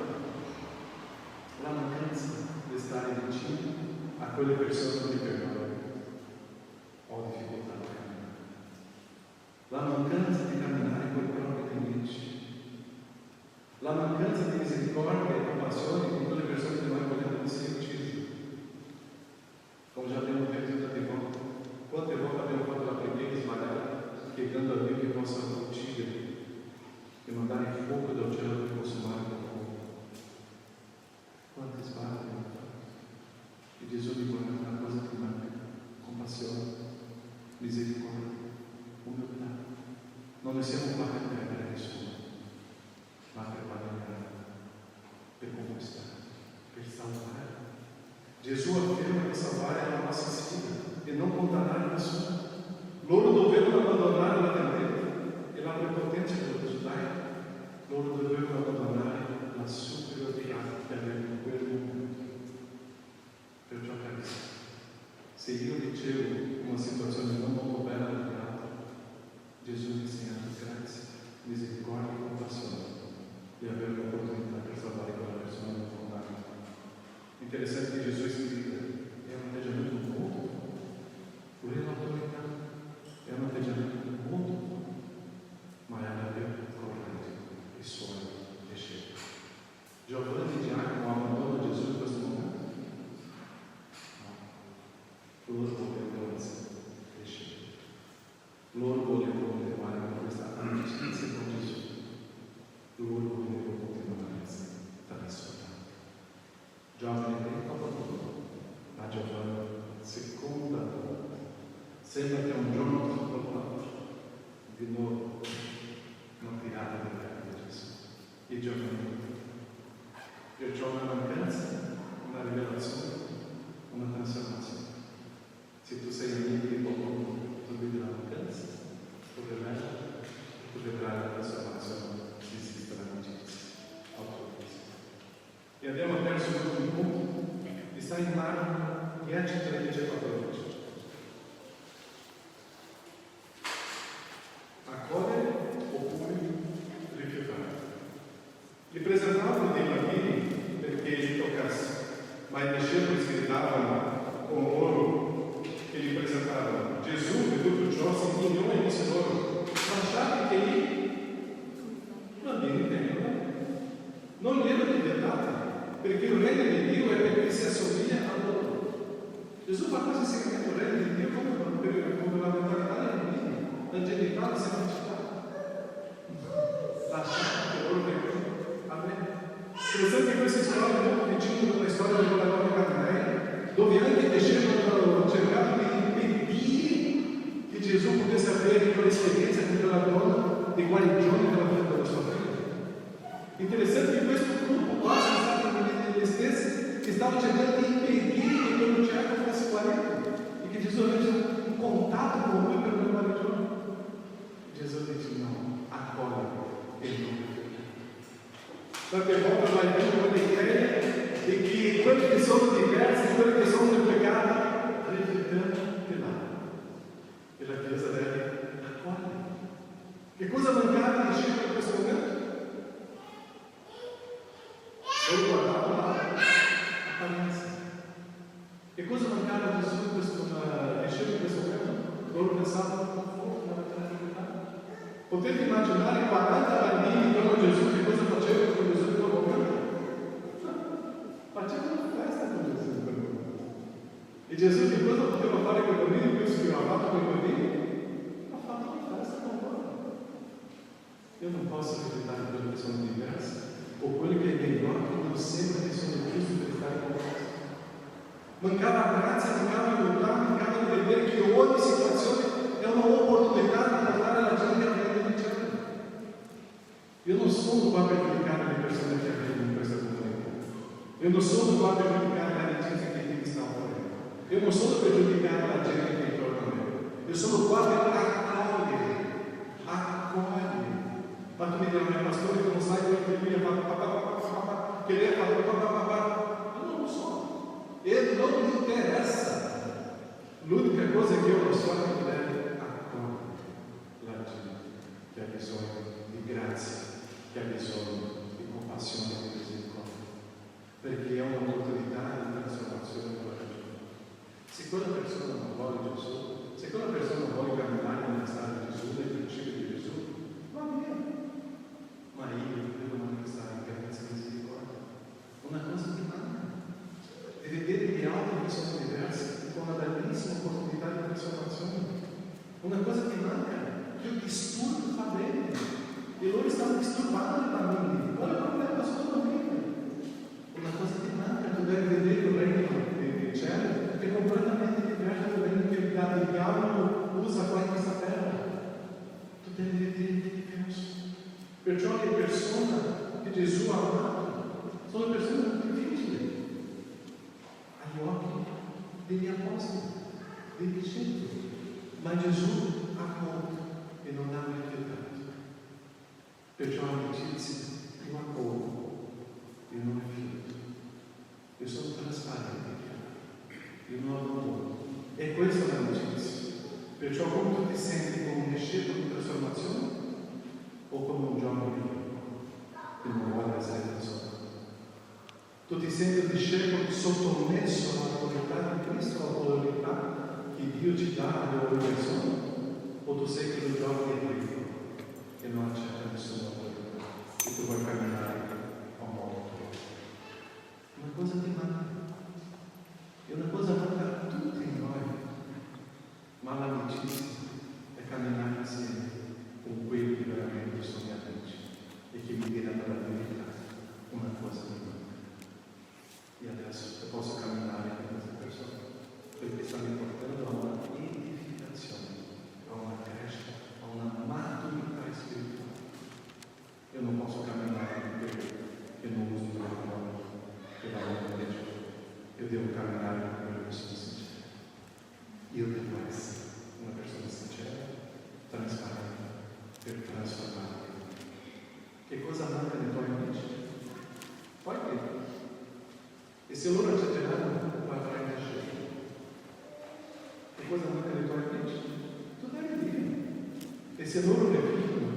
La mancanza di stare vicino a quelle persone di perdone. Ho difficoltà a camminare. La mancanza di camminare con i propri nemici. La mancanza di misericordia e compassione con quelle persone che noi vogliamo essere uccise. Come già abbiamo detto tante volte, quante volte abbiamo fatto la preghiera sbagliata, chiedendo a Dio che possa uccidere e mandare il fuoco dal cielo per consumare il fuoco. Quante sbagli abbiamo fatto? E Gesù dice una cosa che manca: compassione, misericordia, umiltà. Non ne siamo qua per perdere nessuno, ma per guadagnare, per conquistare, per salvare. Gesù afferma che salvare è la nostra sfida e non condannare nessuno. Loro dovevano abbandonare la vendetta e la prepotenza dello giudaico. Loro dovevano abbandonare la superiorità che avevano in quel momento. Perciò capisco. Se io dicevo una situazione non molto bella del teatro, Gesù mi insegna grazia, misericordia e compassione di avere l'opportunità per salvare quella persona non fondata. Interessante che Gesù scrive, è un atteggiamento molto forte, pure l'autorità è un atteggiamento molto forte, ma è davvero corretto e suoi discepoli. Giovanni e Giacomo abbandonano Gesù in questo momento? No. Loro volevano essere discepoli. Loro volevano continuare con questa amicizia con Gesù. Loro volevano continuare a essere trasformati. Giovanni primo abbandono, ma Giovanni seconda volta. Sembra che un giorno dopo l'altro di nuovo non tirate da terra di Gesù. E Giovanni, perciò una mancanza, una rivelazione, una trasformazione. Se tu sei amico di qualcuno, tu vedi la mancanza, tu rivela e tu vedrai la trasformazione se esiste l'amicizia. E andiamo verso l'ultimo punto, che sta in Marco 10, 13 e 14. Accogliere oppure rifiutare. Gli presentavano dei bambini perché li toccasse, ma i discepoli si gridavano con loro che li presentavano. Gesù, per tutto ciò, si indignò e disse loro: lasciate che i bambini tengano, non glielo vietate, perché il regno di Dio è perché si assomiglia a loro. Gesù fa questo segmento: il regno di Dio come la mentalità dei bambini, la genità, la semplicità. Lasciate che loro vengano a me. Interessante questa storia molto vicino alla storia della donna Galilea, dove anche i discepoli hanno cercato di impedire che Gesù potesse avere quell'esperienza con quella donna di guarigione della vita della sua figlia. Interessante che questo gruppo quasi è stato gli stessi che stavano cercando di impedire che quello cieco fosse guarito e che Gesù avesse un contatto con lui per una guarigione. Gesù dice: no, accogli e non rifiuti. Tante volte vai dentro l'idea di che quelli che sono diversi, quelli che sono nel peccato, rifiutano di là. E la Chiesa deve accogliere. Che cosa mancava di discepoli in questo momento? Loro guardavano l'apparenza. E cosa mancava a Gesù in questo discepolo in questo momento? Loro pensavano nella tranquillità. Potete immaginare 40 bambini con Gesù, che cosa facevano con Gesù in quel momento? Facevano una festa con Gesù in quel momento. E Gesù che cosa poteva fare con i bambini? Questo che aveva fatto con i bambini? Ha fatto una festa con loro. Io non posso rifiutare quelli che sono diversi, o quelli che nei miei occhi non sembra che sono giusti per stare con noi. Mancava grazia, mancava l'unità, mancava di vedere che ogni si qua per giudicare la amicizia che mi sta offrendo. Io non sono per giudicare la gente che è intorno a me. Io sono qua per accogliere. Ma tu mi dici, mio pastore, tu non sai quello che lui ha fatto, che lei ha fatto, io non lo so. E non mi interessa. L'unica cosa che io lo so è che deve accogliere la gente che ha bisogno di grazia, che ha bisogno di compassione e di misericordia, perché è un'opportunità di trasformazione per la gente. Se quella persona non vuole Gesù, se quella persona vuole camminare nella strada di Gesù, nei principi di Gesù, va bene. Ma io devo manifestare grazia e misericordia. Una cosa che manca è vedere gli altri che sono diversi con una bellissima opportunità di trasformazione. Una cosa che manca, che il disturbo fa bene. E loro stanno disturbando i bambini. Qual è il problema? Sono bambini. Una cosa che manca, tu devi vedere il regno del cielo, che è completamente diverso dal regno che il diavolo usa qua in questa terra. Tu devi vedere il diverso. Perciò le persone che Gesù ha amato sono persone difficili agli occhi degli apostoli, dei discepoli. Ma Gesù ha accolto e non ha rifiutato. Perciò amicizia, io accolgo, io non rifiuto. Io sono trasparente, io non abbandono. E questa è l'amicizia. Perciò come tu ti senti come un discepolo di trasformazione o come un giovane che non vuole essere trasformato. Tu ti senti un discepolo sottomesso all'autorità di Cristo, all'autorità che Dio ci dà alle persone, o tu sei quel giovane ricco che non accetta nessuna autorità e tu vuoi camminare a morto. Una cosa ti manca, e una cosa manca a tutti noi, ma l'amicizia è camminare insieme con quelli che veramente sono amici e che mi diranno la verità. Una cosa mi manca. E adesso posso camminare con questa persona perché stanno portando a una edificazione, a una crescita, a una maturità spirituale. Io non posso camminare con quelli che non usano la parola, che vanno a Gesù. Io devo camminare con quelli che sono sinceri. Io devo essere una persona sincera, trasparente, per trasformare. Che cosa manca nei tuoi amici? Poi e se loro accetteranno, farai una scelta. Che cosa manca nei tuoi amici? Tu devi dire. E se loro rifiutano,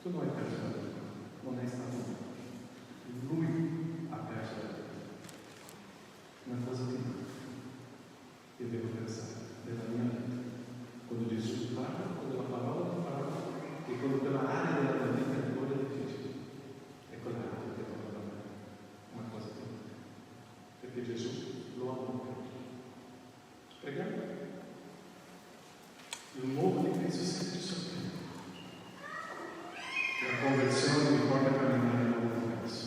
tu non hai perso la vita, non è stato lui ha perso la vita. Una cosa ti manca. Io devo pensare della mia vita. Quando Gesù parla, quando la parola e quando quella area della mia vita è quella difficile, è quella area che torna da me. Una cosa che manca. Perché Gesù lo ha mancato. Preghiamo. Il nuovo di Cristo si sorprende. La conversione mi porta a camminare in modo diverso.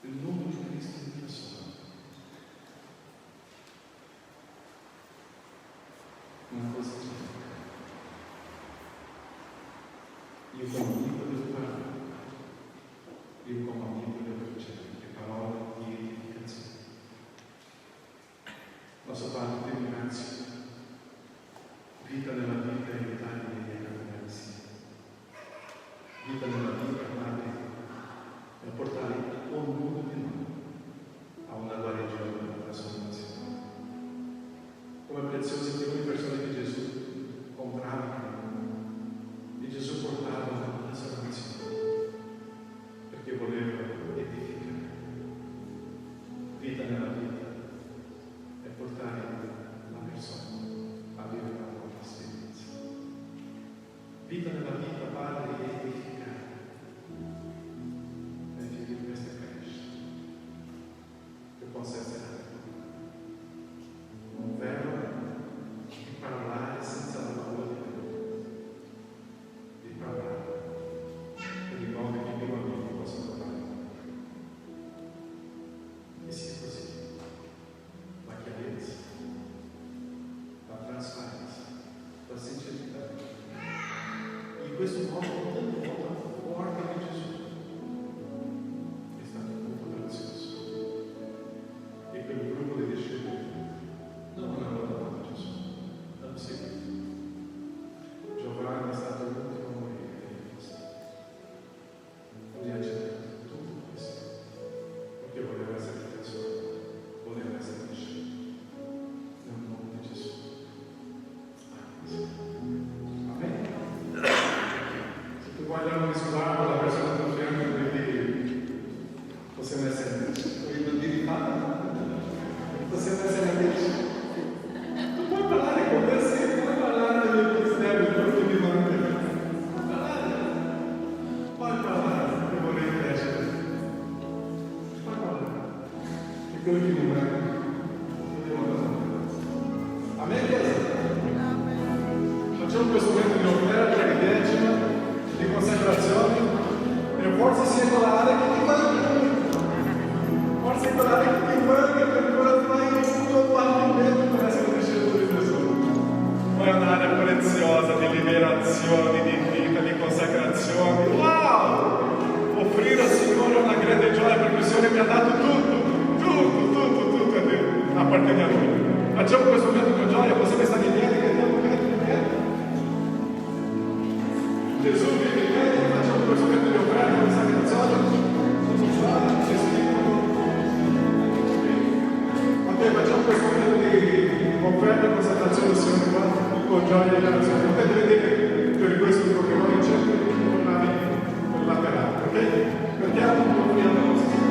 Il nuovo di Cristo mi trasforma. Una cosa che io come amico devo parlare, io come amico devo ricevere le parole di edificazione. Nostro Padre, ti ringrazio. Vita nella vita e aiutare i miei camminarsi. Vita nella vita, Padre, per portare ognuno di noi a una guarigione, a una trasformazione. Come preziose che le persone che Gesù comprava e Gesù portava alla trasformazione perché voleva edificare. Vita nella vita è portare la persona a vivere una nuova esperienza. Vita nella vita, Padre, è edificare. E di questa crescita che possa essere un vero di parlare senza la paura di parlare per i modo che i bambini possono parlare. E sia così. La chiarezza, la trasparenza, la sincerità. In questo modo, tanto forte di Gesù è stato molto grazioso. Facciamo questo momento di offerta, di decima, di consacrazione, e forza secolare che ti manca. Forza secolare che ti manca per quello fai un combattimento per essere discepolo di Gesù. Ma è un'area preziosa di liberazione, di vita, di consacrazione. Wow! Offrire al Signore una grande gioia perché il Signore mi ha dato tutto a Dio, appartiene a Lui. Facciamo questo momento con gioia, possiamo stare in piedi, cantiamo canti in piedi. Gesù vive in piedi, facciamo questo momento di offerta, consacrazione. Facciamo questo momento di offerta e consacrazione al Signore qua, con gioia e adorazione. Potete vedere per questo che noi in centro con laterale, ok? Cantiamo un po' di adorazione.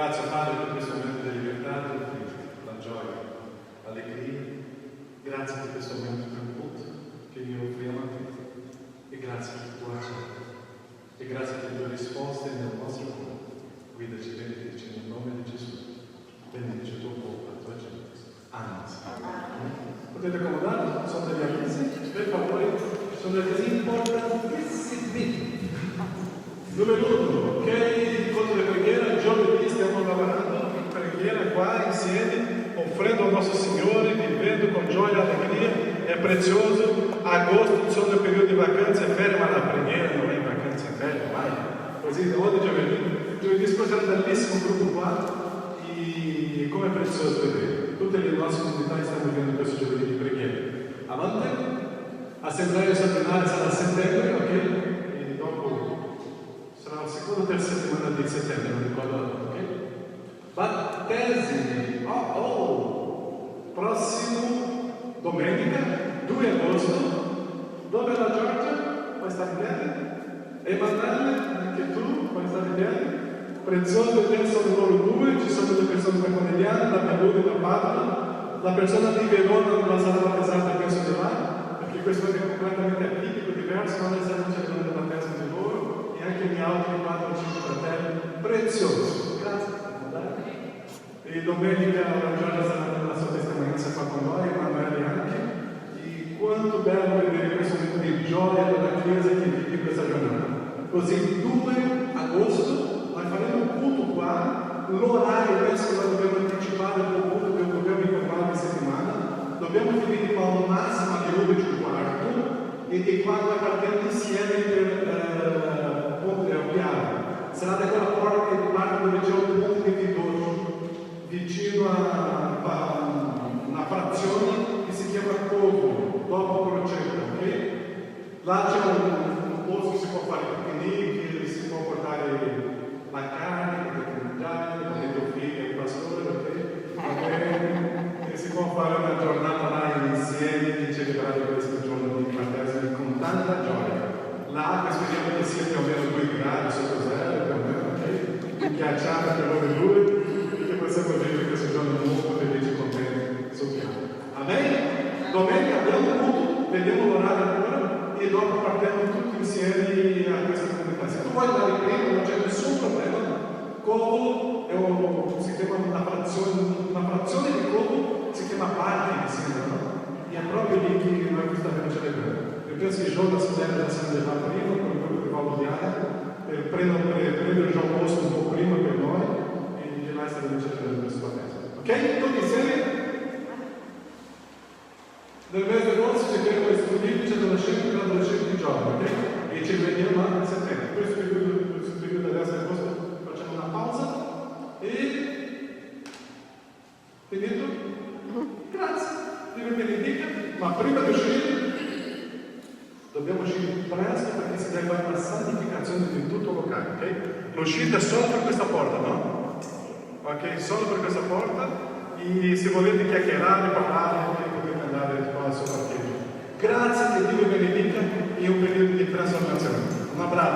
Grazie Padre per questo momento di libertà, la gioia, l'allegria. Grazie per questo momento di culto che vi offriamo a te. E grazie per tua accetti. E grazie per le tue risposte nel nostro cuore. Guidaci, benedici nel nome di Gesù. Benedici il tuo popolo, la tua gente. Amen. Potete accomodarvi? Sono degli avvisi? Per favore, sono degli avvisi importantissimi. Numero 1, ok? Incontro di preghiera, giovedì stiamo lavorando in preghiera qua insieme, offrendo al nostro Signore, vivendo con gioia e allegria, è prezioso. Agosto sono il periodo di vacanze e ferie, ma la preghiera non è in vacanze e ferie, mai. Così, oggi giovedì scorso era un bellissimo gruppo qua e come è prezioso vedere. Tutte le nostre comunità stanno vivendo questo giovedì di preghiera. Avanti, assemblea settimanale sarà a settembre, ok? E dopo sarà la seconda o terza settimana di settembre, non ricordo la data, ok? Battesimi, prossimo domenica, 2 agosto, dove la Giorgia? Puoi stare in piedi? Emanuele, anche tu, puoi stare in piedi? Prezioso adesso loro 2, ci sono delle persone da Conegliano, da Perugia, da Padova, la persona di Verona non la sarà pesata, penso di là, perché questo è completamente atipico, diverso, non stanno cercando la testa di loro, e anche gli altri 4 o 5 fratelli, prezioso, grazie per andare. E domenica la Giorgia sarà nella sua testimonianza qua con noi, Emanuele anche, e quanto bello vedere questo momento di gioia della Chiesa che vive questa giornata. Così 2 agosto noi faremo un culto qua l'orario penso che lo dobbiamo anticipare un po', dobbiamo incontrare in settimana, dobbiamo finire qua al massimo alle 11:15 e di qua noi partiamo insieme per Ponte Ovviario. Sarà da quella parte dove c'è un ponte di Vidor, vicino a una frazione che si chiama Covo, dopo Crocetta, ok? Là c'è un posto che si può fare picnic, si può portare la carne, potete mangiare, potete offrire il pastore, ok? E si può fare una giornata là insieme e celebrare questo giorno di battesimo con tanta gioia. L'acqua speriamo che sia più o meno 2 gradi sotto zero, più o meno, ok? Ghiacciata per ore 2 e che possiamo vivere questo giorno molto felici con te sul piano. Amen? Domenica abbiamo un punto, vediamo l'orario ancora e dopo partiamo tutti insieme a questa comunità. Se tu vuoi andare prima non c'è nessun problema. Covo è si chiama una frazione di Covo si chiama Parchi, no? E è proprio lì che noi stiamo celebrando. Io penso che Giorgio si deve essere già prima, con quello che va a odiare, per prendere già un posto un po' prima per noi e di là stiamo celebrando questo battesimo. Ok? Tutti insieme? Nel mese di agosto cercheremo di studiare adolescenti per adolescenti giovani, ok? E ci vediamo a settembre. Questo periodo adesso di agosto facciamo una pausa e finito? Grazie, Dio vi benedica, ma prima di uscire dobbiamo uscire presto perché si deve fare una santificazione di tutto locale, ok? L'uscita è solo per questa porta, no? Ok, solo per questa porta e se volete chiacchierare, parlare, potete andare qua al suo parcheggio. Grazie che Dio vi benedica in un periodo di trasformazione. Un abbraccio.